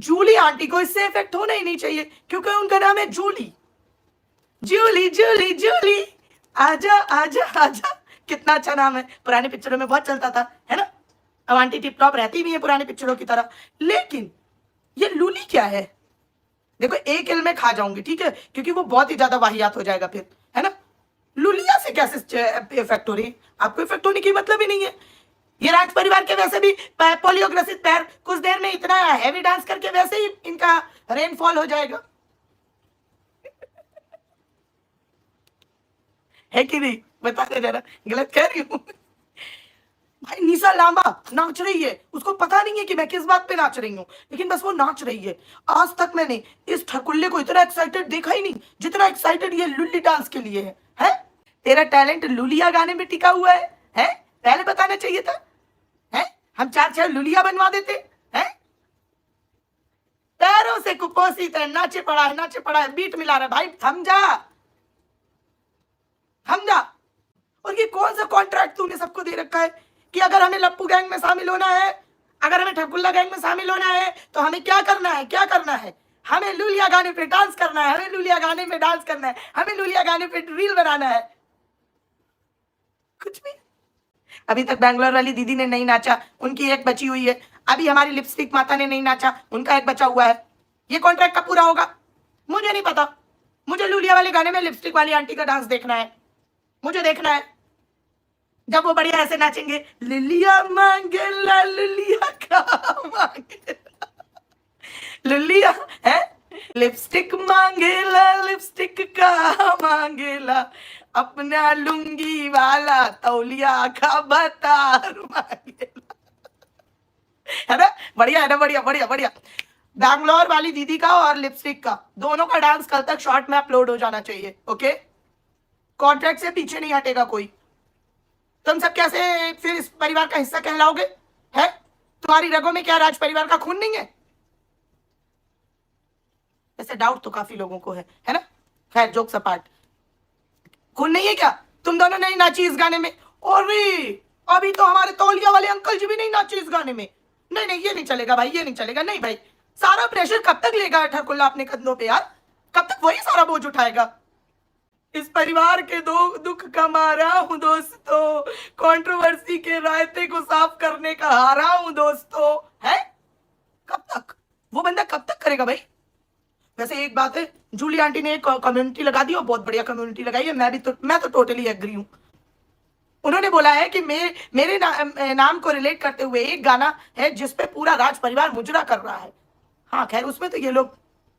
Jully aunty को इससे effect होना ही नहीं चाहिए, क्योंकि उनका नाम है जूली। जूली जूली जूली, आजा आजा आजा, कितना अच्छा नाम है, पुरानी पिक्चरों में बहुत चलता था, है ना। अब आंटी टिप टॉप रहती भी है पुरानी पिक्चरों की तरह, लेकिन ये लूली क्या है? देखो एक एल में खा जाऊंगी, ठीक है, क्योंकि वो बहुत ही ज्यादा वाहियात हो जाएगा फिर, है ना। लुलिया से कैसे इफेक्ट हो रही है? आपको इफेक्ट होने की मतलब ही नहीं है। ये राज परिवार के वैसे भी पोलियो ग्रसित पैर, कुछ देर में इतना हैवी डांस करके वैसे ही इनका रेनफॉल हो जाएगा, है कि नहीं? बता दे जरा, गलत कह रही हूं? भाई निशा लांबा नाच रही है, उसको पता नहीं है कि मैं किस बात पे नाच रही हूँ, लेकिन बस वो नाच रही है। आज तक मैंने इस ठकुल्ले को इतना एक्साइटेड देखा ही नहीं जितना एक्साइटेड ये लुल्ली डांस के लिए है? तेरा टैलेंट लुलिया गाने में टिका हुआ है? पहले बताना चाहिए था, है? हम 4-4 लुलिया बनवा देते, हैं? पैरों से कुपोषित है, नाचे पड़ा है, बीट मिला रहा है, भाई थम जा। और ये कौन सा कॉन्ट्रैक्ट तूने सबको दे रखा है कि अगर हमें लप्पू गैंग में शामिल होना है, अगर हमें ठकुल्ला गैंग में शामिल होना है, तो हमें क्या करना है? हमें लुलिया गाने पे डांस करना है, हमें लुलिया गाने पे डांस करना है, हमें लुलिया गाने पे रील बनाना है। कुछ भी। अभी तक बैंगलोर वाली दीदी ने नहीं नाचा, उनकी एक बची हुई है। अभी हमारी लिपस्टिक माता ने नहीं नाचा, उनका एक बचा हुआ है। ये कॉन्ट्रैक्ट कब पूरा होगा? मुझे नहीं पता। मुझे लुलिया वाले गाने में लिपस्टिक वाली आंटी का डांस देखना है, मुझे देखना है, जब वो बढ़िया ऐसे नाचेंगे, लुलिया मांगेला लुलिया का मांगेला, लुलिया है, लिपस्टिक मांगेला लिपस्टिक का मांगेला, अपना लुंगी वाला तौलिया का बतार मांगेला, है ना। बढ़िया है ना, बढ़िया बढ़िया बढ़िया। बैंगलोर वाली दीदी का और लिपस्टिक का दोनों का डांस कल तक शॉर्ट में अपलोड हो जाना चाहिए, ओके। कॉन्ट्रैक्ट से पीछे नहीं हटेगा कोई। तुम सब कैसे फिर इस परिवार का हिस्सा कहलाओगे? है तुम्हारी रगों में क्या राज परिवार का खून नहीं है? ऐसे डाउट तो काफी लोगों को है ना। खैर जोक्स अपार्ट, खून नहीं है क्या? तुम दोनों नहीं नाची इस गाने में? और अभी तो हमारे तौलिया वाले अंकल जी भी नहीं नाचे इस गाने में। नहीं ये नहीं चलेगा भाई, ये नहीं चलेगा। नहीं भाई, सारा प्रेशर कब तक लेगा ठकुल्ला अपने कंधों पे यार? कब तक वही सारा बोझ उठाएगा? इस परिवार के दो दुख का मारा हूं दोस्तों, कंट्रोवर्सी के रायते को साफ करने का हारा हूं दोस्तों, है। कब तक वो बंदा कब तक करेगा भाई? वैसे एक बात है, जूली आंटी ने एक कम्युनिटी लगा दी और बहुत बढ़िया कम्युनिटी लगाई है। मैं तो टोटली एग्री हूं। उन्होंने बोला है कि मेरे नाम को रिलेट करते हुए एक गाना है जिसपे पूरा राज परिवार मुजरा कर रहा है। हाँ खैर, उसमें तो ये लोग,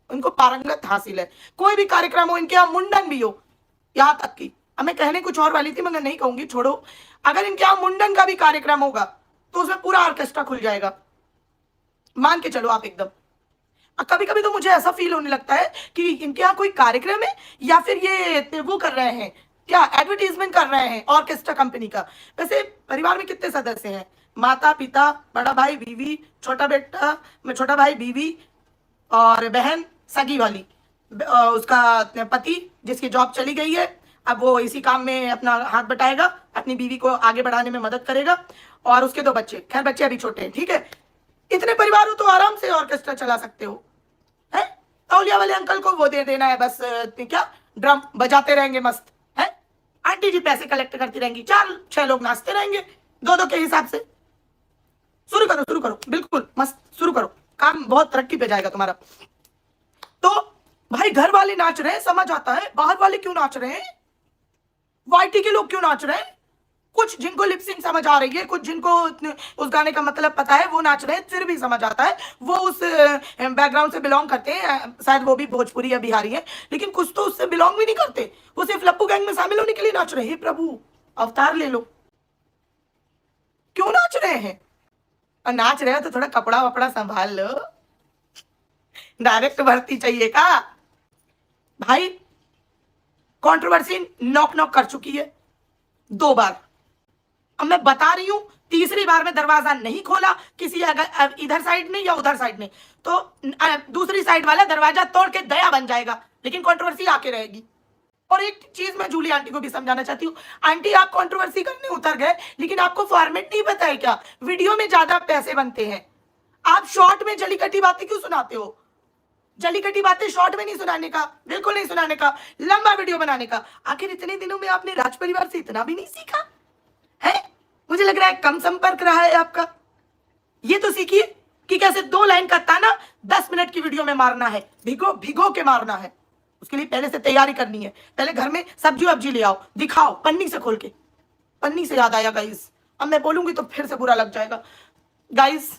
उनको पारंगत हासिल है। कोई भी कार्यक्रम हो, इनके यहाँ मुंडन भी हो, यहाँ तक की, अब मैं कहने कुछ और वाली थी मगर नहीं कहूंगी, छोड़ो। अगर इनके यहाँ मुंडन का भी कार्यक्रम होगा तो उसमें पूरा ऑर्केस्ट्रा खुल जाएगा, मान के चलो आप एकदम। कभी कभी तो मुझे ऐसा फील होने लगता है कि इनके यहाँ कोई कार्यक्रम है या फिर ये वो कर रहे हैं, क्या एडवर्टीजमेंट कर रहे हैं ऑर्केस्ट्रा कंपनी का। वैसे परिवार में कितने सदस्य हैं? माता पिता, बड़ा भाई बीवी, छोटा बेटा, छोटा भाई बीवी और बहन सगी वाली, उसका पति जिसकी जॉब चली गई है, अब वो इसी काम में अपना हाथ बटाएगा, अपनी बीवी को आगे बढ़ाने में मदद करेगा, और उसके 2 बच्चे, खैर बच्चे अभी छोटे हैं, ठीक है। इतने परिवार हो तो आराम से ऑर्केस्ट्रा चला सकते हो, है। तौलिया वाले अंकल को वो दे देना है बस, क्या ड्रम बजाते रहेंगे मस्त, है। आंटी जी पैसे कलेक्ट करती रहेंगी, 4-6 लोग नाचते रहेंगे 2-2 के हिसाब से। शुरू करो, बिल्कुल मस्त शुरू करो, काम बहुत तरक्की पे जाएगा तुम्हारा। तो भाई घर वाले नाच रहे हैं, समझ आता है, बाहर वाले क्यों नाच रहे हैं? वाईटी के लोग क्यों नाच रहे हैं? कुछ जिनको लिपसिंग समझ आ रही है, कुछ जिनको उस गाने का मतलब पता है वो नाच रहे हैं, फिर भी समझ आता है, वो उस बैकग्राउंड से बिलोंग करते हैं, शायद वो भी भोजपुरी या बिहारी है, लेकिन कुछ तो उससे बिलोंग भी नहीं करते, वो सिर्फ लप्पू गैंग में शामिल होने के लिए नाच रहे हैं। प्रभु अवतार ले लो, क्यों नाच रहे हैं? और नाच रहे हो तो थोड़ा कपड़ा वपड़ा संभाल लो, डायरेक्ट भर्ती चाहिए का भाई? कंट्रोवर्सी नॉक कर चुकी है 2 बार, अब मैं बता रही हूं, तीसरी बार में दरवाजा नहीं खोला किसी अगर इधर साइड ने या उधर साइड ने, तो दूसरी साइड वाला दरवाजा तोड़ के दया बन जाएगा, लेकिन कंट्रोवर्सी आके रहेगी। और एक चीज मैं जूली आंटी को भी समझाना चाहती हूँ, आंटी आप कंट्रोवर्सी करने उतर गए, लेकिन आपको फॉर्मेट नहीं पता है क्या? वीडियो में ज्यादा पैसे बनते हैं, आप शॉर्ट में जलीकटी बातें क्यों सुनाते हो? जलीकटी बातें शॉर्ट में नहीं सुनाने का, बिल्कुल नहीं सुनाने का, लंबा वीडियो बनाने का। आखिर इतने दिनों में आपने राज परिवार से इतना भी नहीं सीखा है? मुझे लग रहा है कम संपर्क रहा है आपका। ये तो सीखिए कि कैसे 2 लाइन का ताना 10 मिनट की वीडियो में मारना है, भिगो भिगो के मारना है। उसके लिए पहले से तैयारी करनी है। पहले घर में सब्जी वब्जी ले आओ, दिखाओ पन्नी से खोल के। पन्नी से याद आया गाइस, अब मैं बोलूंगी तो फिर से बुरा लग जाएगा गाइस,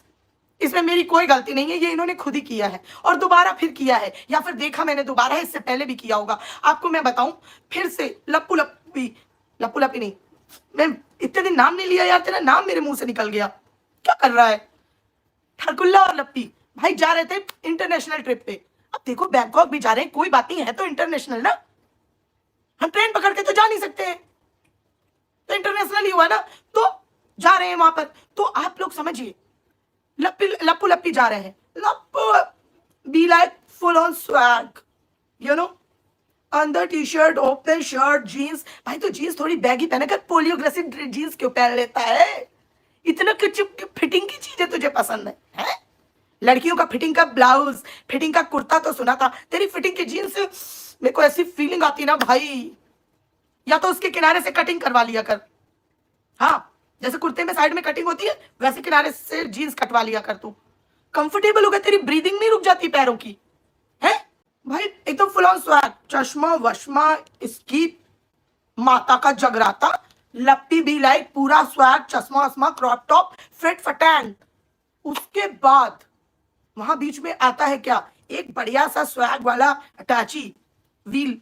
इसमें मेरी कोई गलती नहीं है, ये इन्होंने खुद ही किया है और दोबारा फिर किया है, या फिर देखा मैंने दोबारा, इससे पहले भी किया होगा। आपको मैं बताऊं फिर से, लप्पू लप्पी नहीं, मैं इतने दिन नाम नहीं लिया यार, तेरा नाम मेरे मुंह से निकल गया। क्या कर रहा है? ठरकुल्ला और लप्पी भाई जा रहे थे इंटरनेशनल ट्रिप पे। अब देखो बैंकॉक भी जा रहे हैं, कोई बात नहीं है तो इंटरनेशनल ना, हम ट्रेन पकड़ के तो जा नहीं सकते हैं, तो इंटरनेशनल ही हुआ ना, तो जा रहे हैं वहां पर। तो आप लोग समझिए, लप्पू लप्पी जा रहे हैं, Lappu be like full on swag, you know, अंदर T shirt, open shirt, jeans. भाई तो जीन्स थोड़ी बैगी पहनकर पोलियोग्रेसिव जीन्स क्यों पहन लेता है? इतना कुछ फिटिंग की चीजें तुझे पसंद है? लड़कियों का फिटिंग का ब्लाउज, फिटिंग का कुर्ता तो सुना था, तेरी फिटिंग की जीन्स मेरे को ऐसी फीलिंग आती ना भाई, या तो उसके किनारे से कटिंग करवा लिया कर। हाँ, जैसे कुर्ते में साइड में कटिंग होती है वैसे किनारे से जीन्स कटवा लिया कर, तू कंफर्टेबल हो गया, तेरी ब्रीदिंग नहीं रुक जाती पैरों की है भाई। एकदम फुल ऑन स्वैग, चश्मा वश्मा, इसकी माता का जगराता। लप्पी भी लाइक पूरा स्वैग, चश्मा वश्मा, क्रॉप टॉप, फिट फटैंग। उसके बाद वहां बीच में आता है क्या, एक बढ़िया सा स्वैग वाला अटैची व्हील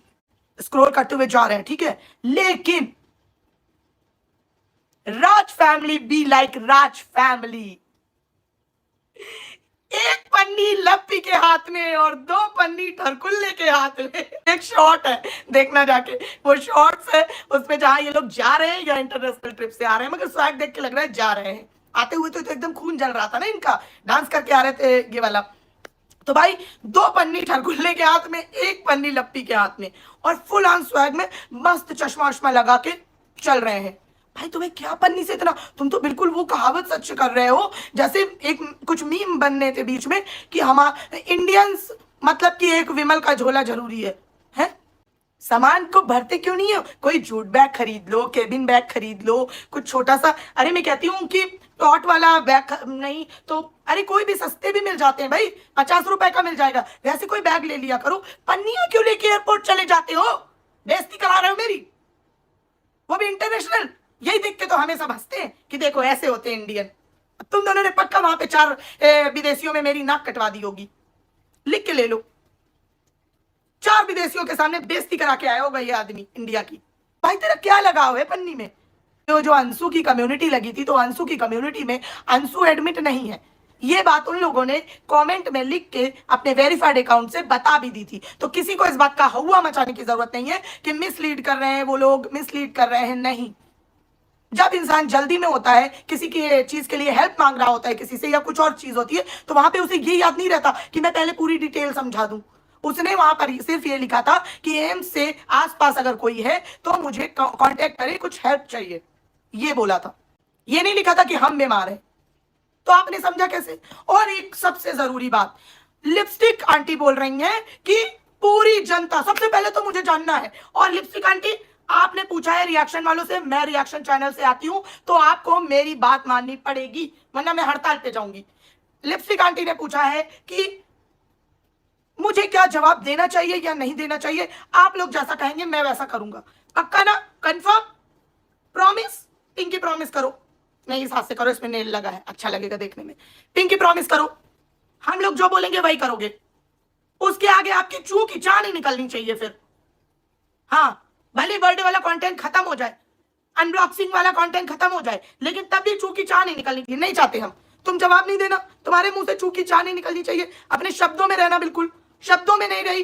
स्क्रॉल करते हुए जा रहे हैं, ठीक है। लेकिन Raj family be like Raj family, एक पन्नी लप्पी के हाथ में और 2 पन्नी ठरकुल्ले के हाथ में। एक शॉट है, देखना जाके, वो शॉर्ट्स है उसमें जहां ये लोग जा रहे हैं या इंटरनेशनल ट्रिप से आ रहे हैं, मगर स्वैग देख के लग रहा है जा रहे हैं। आते हुए तो एकदम खून जल रहा था ना इनका, डांस करके आ रहे थे ये वाला। तो भाई 2 पन्नी ठरकुल्ले के हाथ में, 1 पन्नी लप्पी के हाथ में, और फुल ऑन स्वैग में मस्त चश्मा वश्मा लगा के चल रहे हैं। भाई तुम्हें क्या पन्नी से इतना, तुम तो बिल्कुल वो कहावत सच कर रहे हो जैसे एक कुछ मीम बनने थे बीच में कि हमारे इंडियंस मतलब कि एक विमल का झोला जरूरी है? सामान को भरते क्यों नहीं हो? कोई जूट बैग खरीद लो, केबिन बैग खरीद लो, कुछ छोटा सा। अरे मैं कहती हूँ कि टॉट वाला बैग नहीं तो अरे कोई भी सस्ते भी मिल जाते हैं भाई, 50 रुपए का मिल जाएगा, वैसे कोई बैग ले लिया करो। पन्नियां क्यों लेके एयरपोर्ट चले जाते हो? बेइज्जती करा रहे हो मेरी, वो भी इंटरनेशनल। यही देख के तो हमें सब हंसते हैं कि देखो ऐसे होते हैं इंडियन। तुम दोनों ने पक्का वहां पे 4 विदेशियों में मेरी नाक कटवा दी होगी, लिख के ले लो। 4 विदेशियों के सामने बेइज्जती करा के आया होगा ये आदमी इंडिया की। भाई तेरा क्या लगाव है पन्नी में? तो जो अंशु की कम्युनिटी लगी थी, तो अंशु की कम्युनिटी में अंशु एडमिट नहीं है, ये बात उन लोगों ने कमेंट में लिख के अपने वेरीफाइड अकाउंट से बता भी दी थी। तो किसी को इस बात का हवा मचाने की जरूरत नहीं है कि मिसलीड कर रहे हैं वो लोग, मिसलीड कर रहे हैं, नहीं। जब इंसान जल्दी में होता है, किसी की चीज के लिए हेल्प मांग रहा होता है किसी से, या कुछ और चीज होती है, तो वहां पे उसे ये याद नहीं रहता कि मैं पहले पूरी डिटेल समझा दूं। उसने वहां पर सिर्फ ये लिखा था कि एम्स से आसपास अगर कोई है तो मुझे कांटेक्ट करे, कुछ हेल्प चाहिए, ये बोला था। ये नहीं लिखा था कि हम बीमार हैं। तो आपने समझा कैसे? और एक सबसे जरूरी बात, लिपस्टिक आंटी बोल रही हैं कि पूरी जनता, सबसे पहले तो मुझे जानना है, और लिपस्टिक आंटी आपने पूछा है रिएक्शन वालों से, मैं रिएक्शन चैनल से आती हूं तो आपको मेरी बात माननी पड़ेगी वरना मैं हड़ताल पे जाऊंगी। लिपस्टिक आंटी ने पूछा है कि मुझे क्या जवाब देना चाहिए या नहीं देना चाहिए, आप लोग जैसा कहेंगे मैं वैसा करूंगा। पक्का ना? कंफर्म? प्रॉमिस? पिंकी प्रॉमिस करो। नहीं इस हाथ से करो, इसमें नेल लगा है, अच्छा लगेगा देखने में। पिंकी प्रॉमिस करो, हम लोग जो बोलेंगे वही करोगे। उसके आगे आपकी चू की चाह नहीं निकलनी चाहिए फिर। हाँ, भले बर्थडे वाला कंटेंट खत्म हो जाए, अनबॉक्सिंग वाला कंटेंट खत्म हो जाए, लेकिन तब भी चू की चाह नहीं निकलनी चाहिए। नहीं चाहते हम, तुम जवाब नहीं देना, तुम्हारे मुंह से चू की चाह नहीं निकलनी चाहिए। अपने शब्दों में रहना, बिल्कुल शब्दों में नहीं रही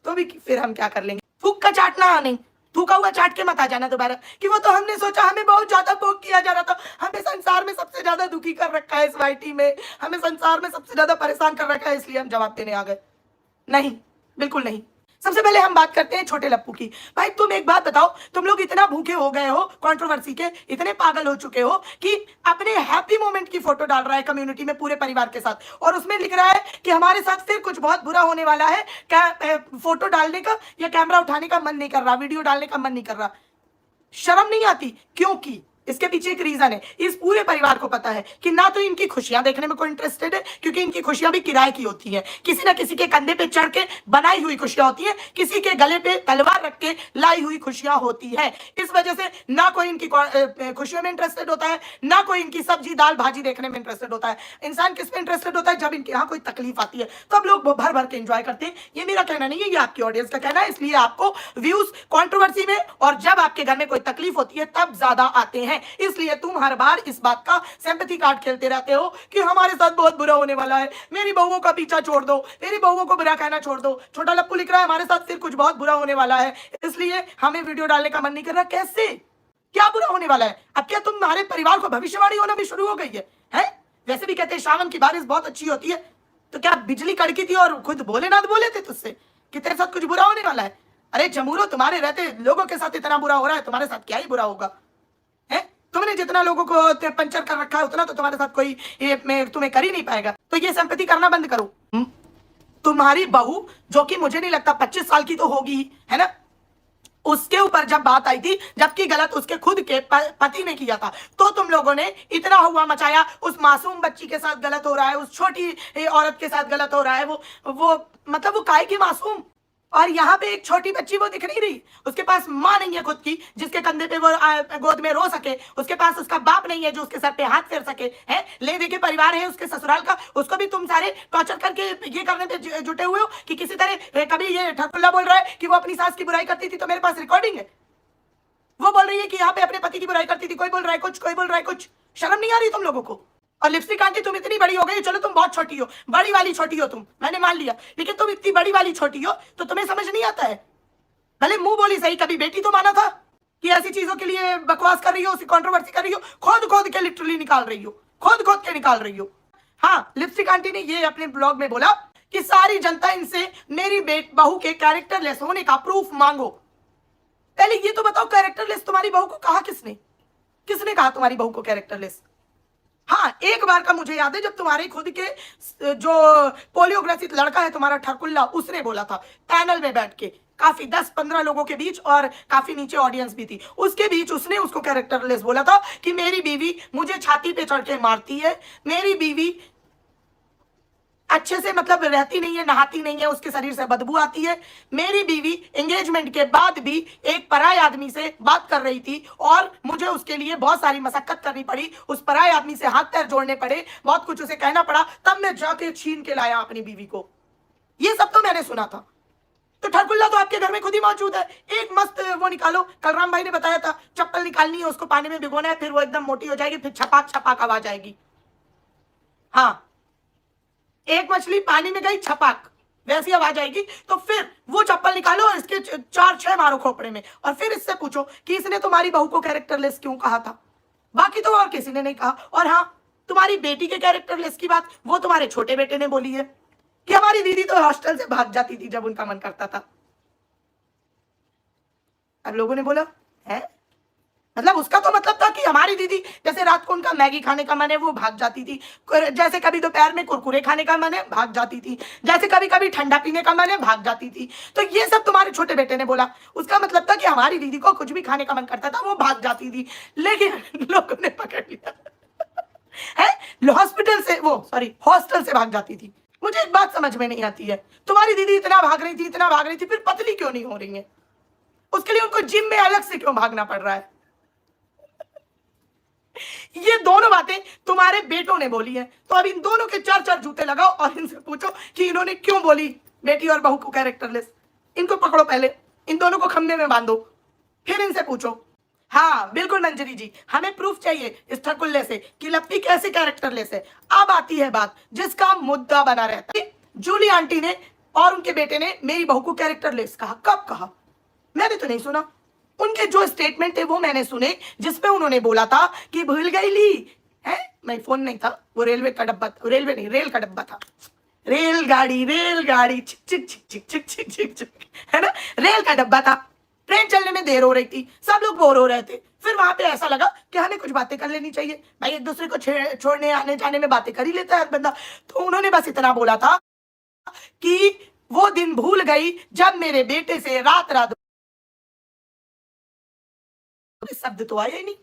तो भी फिर हम क्या कर लेंगे? थूक का चाटना नहीं, थूका हुआ चाट के मत आ जाना दोबारा कि वो तो हमने सोचा, हमें बहुत ज्यादा भोग किया जा रहा था, हमें संसार में सबसे ज्यादा दुखी कर रखा है इस वाईटी में, हमें संसार में सबसे ज्यादा परेशान कर रखा है इसलिए हम जवाब देने आ गए। नहीं, बिल्कुल नहीं। सबसे पहले हम बात करते हैं छोटे लप्पू की। भाई तुम एक बात बताओ, तुम लोग इतना भूखे हो गए हो कंट्रोवर्सी के, इतने पागल हो चुके हो कि अपने हैप्पी मोमेंट की फोटो डाल रहा है कम्युनिटी में पूरे परिवार के साथ, और उसमें लिख रहा है कि हमारे साथ फिर कुछ बहुत बुरा होने वाला है, फोटो डालने का या कैमरा उठाने का मन नहीं कर रहा, वीडियो डालने का मन नहीं कर रहा। शर्म नहीं आती? क्योंकि इसके पीछे एक रीजन है। इस पूरे परिवार को पता है कि ना तो इनकी खुशियां देखने में कोई इंटरेस्टेड है, क्योंकि इनकी खुशियां भी किराए की होती हैं, किसी ना किसी के कंधे पे चढ़ के बनाई हुई खुशियां होती हैं, किसी के गले पे तलवार रख के लाई हुई खुशियां होती है। इस वजह से ना कोई इनकी खुशियों में इंटरेस्टेड होता है, ना कोई इनकी सब्जी दाल भाजी देखने में इंटरेस्टेड होता है। इंसान किस में इंटरेस्टेड होता है? जब इनके यहाँ कोई तकलीफ आती है तब लोग भर भर के एंजॉय करते हैं। ये मेरा कहना नहीं है, ये आपकी ऑडियंस का कहना है, इसलिए आपको व्यूज कंट्रोवर्सी में और जब आपके घर में कोई तकलीफ होती है तब ज्यादा आते हैं। इसलिए तुम हर बार इस बात का सिंपैथी कार्ड खेलते रहते हो कि हमारे साथ बहुत बुरा होने वाला है, मेरी बहुओं का पीछा छोड़ दो, मेरी बहुओं को बुरा कहना छोड़ दो। छोटा लप्पू लिख रहा है हमारे साथ फिर कुछ बहुत बुरा होने वाला है, इसलिए हमें वीडियो डालने का मन नहीं कर रहा। कैसे? क्या बुरा होने वाला है? अब क्या तुम्हारे परिवार को भविष्यवाणी होना भी शुरू हो गई है? वैसे भी कहते हैं सावन की बारिश बहुत अच्छी होती है, तो क्या बिजली कड़की थी और खुद भोलेनाथ बोले थे तुझसे कि तेरे साथ कुछ बुरा होने वाला है? अरे जमूरो, तुम्हारे रहते लोगों के साथ इतना बुरा हो रहा है, तुम्हारे साथ क्या ही बुरा होगा? तुमने जितना लोगों को पंचर कर रखा है उतना तो तुम्हारे साथ कोई तुम्हें कर ही नहीं पाएगा। तो ये सिंपैथी करना बंद करो। तुम्हारी बहू, जो कि मुझे नहीं लगता 25 साल की तो होगी, है ना, उसके ऊपर जब बात आई थी, जबकि गलत उसके खुद के पति ने किया था, तो तुम लोगों ने इतना हुआ मचाया। उस मासूम बच्ची के साथ गलत हो रहा है, उस छोटी औरत के साथ गलत हो रहा है, वो मतलब वो काहे की मासूम। और यहाँ पे एक छोटी बच्ची वो दिख नहीं रही, उसके पास माँ नहीं है खुद की जिसके कंधे पे वो गोद में रो सके, उसके पास उसका बाप नहीं है जो उसके सर पे हाथ फेर सके, है ले दे के परिवार है उसके ससुराल का, उसको भी तुम सारे टॉर्चर करके ये करने पे जुटे हुए हो कि किसी तरह। कभी ये ठकुल्ला बोल रहा है कि वो अपनी सास की बुराई करती थी, तो मेरे पास रिकॉर्डिंग है। वो बोल रही है कि यहाँ पे अपने पति की बुराई करती थी, कोई बोल रहा है कुछ, कोई बोल रहा है कुछ। शर्म नहीं आ रही तुम लोगों को? और लिपस्टिक आंटी तुम इतनी बड़ी हो गई, चलो तुम बहुत छोटी हो, बड़ी वाली छोटी हो तुम, मैंने मान लिया, लेकिन तुम इतनी बड़ी वाली छोटी हो तो तुम्हें समझ नहीं आता है? भले मुंह बोली सही, कभी बेटी तो माना था कि ऐसी चीजों के लिए बकवास कर रही हो, उसकी कंट्रोवर्सी कर रही हो, खोद खोद के लिटरली निकाल रही हो, खोद खोद के निकाल रही हो। हाँ, लिपस्टिक आंटी ने ये अपने ब्लॉग में बोला कि सारी जनता इनसे मेरी बहू के कैरेक्टरलेस होने का प्रूफ मांगो। पहले ये तो बताओ, कैरेक्टरलेस तुम्हारी बहू को कहा किसने? किसने कहा तुम्हारी बहू को कैरेक्टरलेस? हाँ, एक बार का मुझे याद है जब तुम्हारे खुद के जो पोलियोग्रसित लड़का है तुम्हारा ठरकुल्ला, उसने बोला था पैनल में बैठ के, काफी 10-15 लोगों के बीच और काफी नीचे ऑडियंस भी थी, उसके बीच उसने उसको कैरेक्टरलेस बोला था कि मेरी बीवी मुझे छाती पे चढ़ के मारती है, मेरी बीवी अच्छे से मतलब रहती नहीं है, नहाती नहीं है, उसके शरीर से बदबू आती है, मेरी बीवी एंगेजमेंट के बाद भी एक पराये आदमी से बात कर रही थी और मुझे उसके लिए बहुत सारी मशक्कत करनी पड़ी, उस पराये आदमी से हाथ पैर जोड़ने पड़े, बहुत कुछ उसे कहना पड़ा, तब मैं जाके छीन के लाया अपनी बीवी को। ये सब तो मैंने सुना था। तो ठरकुल्ला तो आपके घर में खुद ही मौजूद है, एक मस्त वो निकालो। कलराम भाई ने बताया था चप्पल निकालनी है, उसको पानी में भिगोना है, फिर वो एकदम मोटी हो जाएगी, फिर छपाक छपाक आवाज आएगी। हाँ, एक मछली पानी में गई, छपाक वैसी आवाज आएगी, तो फिर वो चप्पल निकालो और इसके 4-6 मारो खोपड़े में, और फिर इससे पूछो कि इसने तुम्हारी बहू को कैरेक्टरलेस क्यों कहा था। बाकी तो और किसी ने नहीं कहा। और हाँ, तुम्हारी बेटी के कैरेक्टरलेस की बात वो तुम्हारे छोटे बेटे ने बोली है कि हमारी दीदी तो हॉस्टल से भाग जाती थी जब उनका मन करता था। अब लोगों ने बोला है, मतलब उसका तो मतलब था कि हमारी दीदी जैसे रात को उनका मैगी खाने का मन है वो भाग जाती थी, जैसे कभी दोपहर में कुरकुरे खाने का मन है भाग जाती थी, जैसे कभी कभी ठंडा पीने का मन है भाग जाती थी। तो ये सब तुम्हारे छोटे बेटे ने बोला, उसका मतलब था कि हमारी दीदी को कुछ भी खाने का मन करता था वो भाग जाती थी। लेकिन लोगों ने पकड़ लिया है, हॉस्पिटल से वो सॉरी हॉस्टल से भाग जाती थी। मुझे एक बात समझ में नहीं आती है, तुम्हारी दीदी इतना भाग रही थी, इतना भाग रही थी, फिर पतली क्यों नहीं हो रही है? उसके लिए उनको जिम में अलग से क्यों भागना पड़ रहा है? ये दोनों बातें तुम्हारे बेटों ने बोली है, तो अब इन दोनों के 4-4 जूते लगाओ और इनसे पूछो कि इन्होंने क्यों बोली बेटी और बहू को कैरेक्टरलेस। इनको पकड़ो, पहले इन दोनों को खंबे में बांधो, फिर इनसे पूछो। हाँ बिल्कुल मंजरी जी, हमें प्रूफ चाहिए इस ठकुल्ले से कि लप्पी कैसे कैरेक्टरलेस है। अब आती है बात जिसका मुद्दा बना रहता है। जूली आंटी ने और उनके बेटे ने मेरी बहू को कैरेक्टरलेस कहा, कब कहा? मैंने तो नहीं सुना। उनके जो स्टेटमेंट थे वो मैंने सुने, जिसमें उन्होंने बोला था कि भूल गई ली है, मैं फोन नहीं था, वो रेलवे का डब्बा, रेलवे नहीं रेल का डब्बा था, रेलगाड़ी रेलगाड़ी चिक चिक चिक चिक चिक चिक चिक चिक, है ना। रेल का डब्बा था, ट्रेन चलने में देर हो रही थी, सब लोग बोर हो रहे थे। फिर वहां पे ऐसा लगा कि हमें कुछ बातें कर लेनी चाहिए। भाई एक दूसरे को छोड़ने आने जाने में बातें कर ही लेता है हर बंदा। तो उन्होंने बस इतना बोला था कि वो दिन भूल गई जब मेरे बेटे से रात रात शब्द तो आया ही नहीं।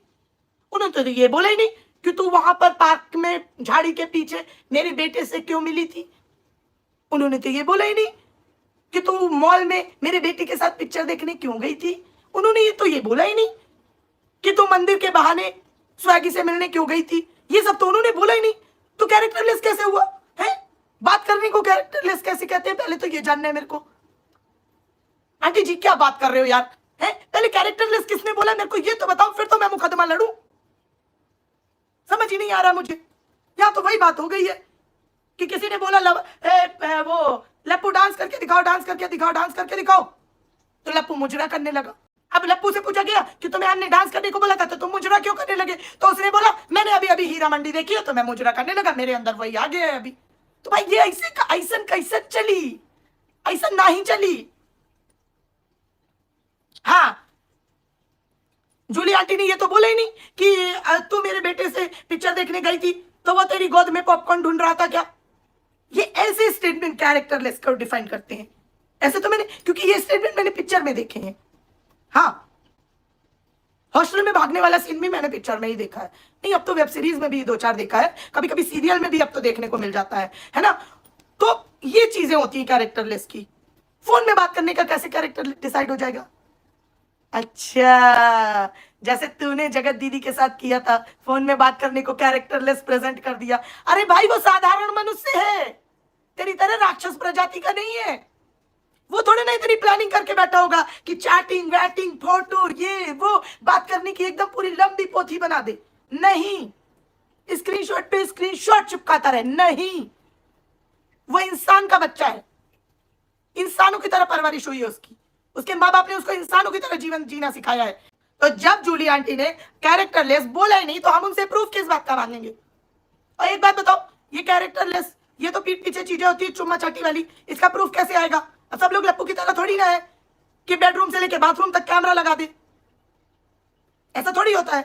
उन्होंने तो ये बोला ही नहीं कि तू वहां पर पार्क में झाड़ी के पीछे मेरे बेटे से क्यों मिली थी। उन्होंने तो ये बोला ही नहीं कि तू मॉल में मेरे बेटे के साथ पिक्चर देखने क्यों गई थी। उन्होंने ये बोला ही नहीं कि तू मंदिर के बहाने स्वैगी से मिलने क्यों गई थी। ये सब तो उन्होंने बोला ही नहीं। तो कैरेक्टरलेस कैसे हुआ है? बात करने को कैरेक्टरलेस कैसे कहते हैं, पहले तो ये जानना है मेरे को। आंटी जी क्या बात कर रहे हो यार, है? पहले कैरेक्टरलेस किसने बोला मेरे को ये तो बताओ, फिर तो मैं मुकदमा लड़ूं। समझ ही नहीं आ रहा मुझे। यहाँ तो वही बात हो गई है कि किसी ने बोला वो लप्पू डांस करके दिखाओ, डांस करके दिखाओ, डांस करके दिखाओ, तो लप्पू मुजरा करने लगा। अब लप्पू से पूछा गया कि तुम्हें हमने डांस करने को बोला था तो तुम मुजरा क्यों करने लगे। तो उसने बोला मैंने अभी अभी हीरा मंडी देखी है तो मैं मुजरा करने लगा, मेरे अंदर वही आ गया है अभी। तो भाई ये ऐसा कैसे चली, ऐसा नहीं चली। हाँ, जूली आंटी ने ये तो बोला ही नहीं कि तू मेरे बेटे से पिक्चर देखने गई थी तो वो तेरी गोद में पॉपकॉर्न ढूंढ रहा था क्या। ये ऐसे स्टेटमेंट कैरेक्टरलेस को डिफाइन करते हैं। ऐसे तो मैंने, क्योंकि ये स्टेटमेंट मैंने पिक्चर में देखे हैं। हाँ, हॉस्टल में भागने वाला सीन भी मैंने पिक्चर में ही देखा है। नहीं, अब तो वेब सीरीज में भी 2-4 देखा है, कभी कभी सीरियल में भी अब तो देखने को मिल जाता है ना। तो ये चीजें होती है कैरेक्टरलेस की। फोन में बात करने का कैसे कैरेक्टर डिसाइड हो जाएगा। अच्छा, जैसे तूने जगत दीदी के साथ किया था, फोन में बात करने को कैरेक्टरलेस प्रेजेंट कर दिया। अरे भाई वो साधारण मनुष्य है, तेरी तरह राक्षस प्रजाति का नहीं है। वो थोड़े ना इतनी प्लानिंग करके बैठा होगा कि चैटिंग वैटिंग फोटो ये वो बात करने की एकदम पूरी लंबी पोथी बना दे। नहीं, स्क्रीनशॉट पे स्क्रीनशॉट चिपकाता रहे। नहीं, वो इंसान का बच्चा है, इंसानों की तरह परवरिश हुई है उसकी, उसके माँ बाप ने उसको इंसानों की तरह जीवन जीना सिखाया है। तो जब जूली आंटी ने कैरेक्टरलेस बोला ही नहीं तो हम उनसे प्रूफ किस बात का मांगेंगे। और एक बात बताओ, ये कैरेक्टरलेस, ये तो पीठ पीछे चीजें होती है चुम्मा चाटी वाली, इसका प्रूफ कैसे आएगा। सब लोग लप्पू की तरह थोड़ी ना है कि बेडरूम से लेके बाथरूम तक कैमरा लगा दे, ऐसा थोड़ी होता है।